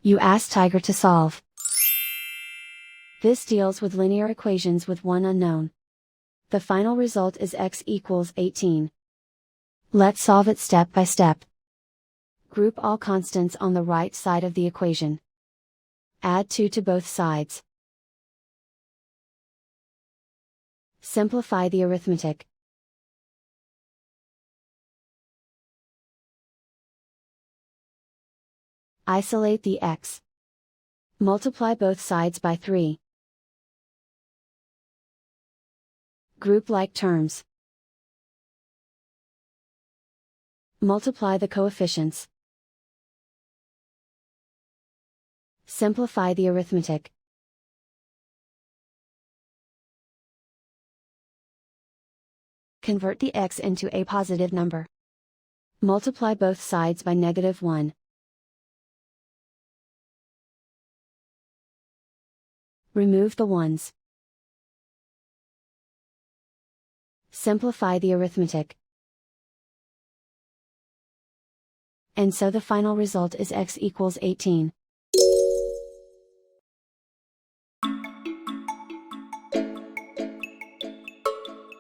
You ask Tiger to solve. This deals with linear equations with one unknown. The final result is x equals 18. Let's solve it step by step. Group all constants on the right side of the equation. Add 2 to both sides. Simplify the arithmetic. Isolate the x. Multiply both sides by 3. Group like terms. Multiply the coefficients. Simplify the arithmetic. Convert the x into a positive number. Multiply both sides by -1. Remove the ones. Simplify the arithmetic. And so the final result is x equals 18.